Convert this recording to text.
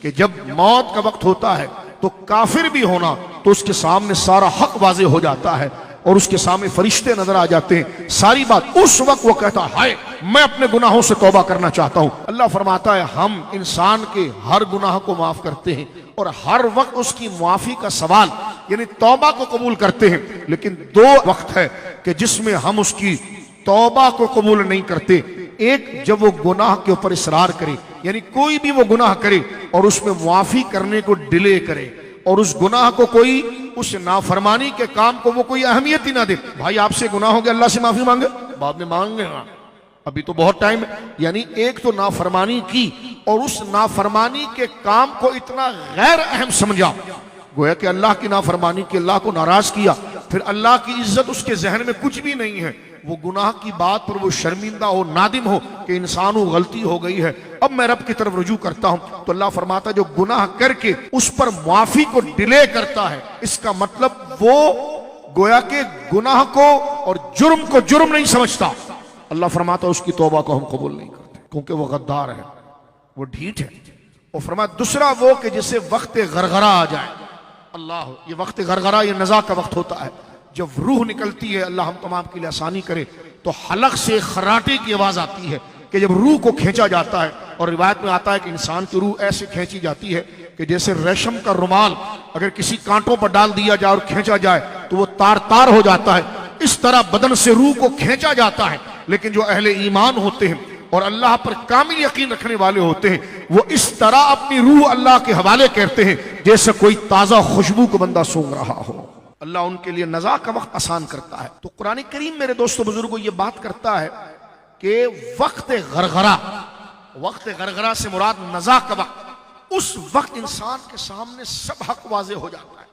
कि जब मौत का वक्त होता है तो काफिर भी होना तो उसके सामने सारा हक वाजे हो जाता है और उसके सामने फरिश्ते नजर आ जाते हैं। सारी बात उस वक्त वो कहता है हाय मैं अपने गुनाहों से तौबा करना चाहता हूं। अल्लाह फरमाता है हम इंसान के हर गुनाह को माफ करते हैं और हर वक्त उसकी मुआफी का सवाल यानी तौबा को कबूल करते हैं, लेकिन दो वक्त है कि जिसमें हम उसकी तौबा को कबूल नहीं करते। एक, जब वो गुनाह के ऊपर इसरार करे, यानी कोई भी वो गुनाह करे और उसमें मुआफी करने को डिले करे और उस गुनाह को कोई उस नाफरमानी के काम को वो कोई अहमियत ही ना दे। भाई आपसे गुनाह हो गया, अल्लाह से माफी मांगे, बाद में मांगे ना, अभी तो बहुत टाइम है। यानी एक तो नाफरमानी की और उस नाफरमानी के काम को इतना गैर अहम समझा, गोया कि अल्लाह की नाफरमानी के अल्लाह को नाराज किया, फिर अल्लाह की इज्जत उसके जहन में कुछ भी नहीं है। वो गुनाह की बात पर वो शर्मिंदा हो, नादिम हो कि इंसान हो गलती हो गई है, अब मैं रब की तरफ रुजू करता हूं। तो अल्लाह फरमाता जो गुनाह करके उस पर माफी को डिले करता है, इसका मतलब वो गोया के गुनाह को और जुर्म को जुर्म नहीं समझता। अल्लाह फरमाता उसकी तौबा को हम कबूल नहीं करते क्योंकि वो गद्दार है, वो ढीठ है। और फरमाया दूसरा वो कि जिसे वक्त गरगरा आ जाए, अल्लाह ये वक्त गरगरा ये नज़ा का वक्त होता है जब रूह निकलती है, अल्लाह हम तमाम के लिए आसानी करे, तो हलक से खराटे की आवाज आती है कि जब रूह को खींचा जाता है। और रिवायत में आता है कि इंसान की रूह ऐसे खींची जाती है कि जैसे रेशम का रुमाल अगर किसी कांटों पर डाल दिया जाए और खींचा जाए तो वो तार तार हो जाता है, इस तरह बदन से रूह को खींचा जाता है। लेकिन जो अहले ईमान होते हैं और अल्लाह पर कामिल यकीन रखने वाले होते हैं, वो इस तरह अपनी रूह अल्लाह के हवाले करते हैं जैसे कोई ताजा खुशबू को बंदा सूंघ रहा हो। अल्लाह उनके लिए नज़ा का वक्त आसान करता है। तो कुरान करीम मेरे दोस्तों बुजुर्गों ये बात करता है कि वक्त गरगरा से मुराद नज़ा का वक्त, उस वक्त इंसान के सामने सब हक वाजे हो जाता है।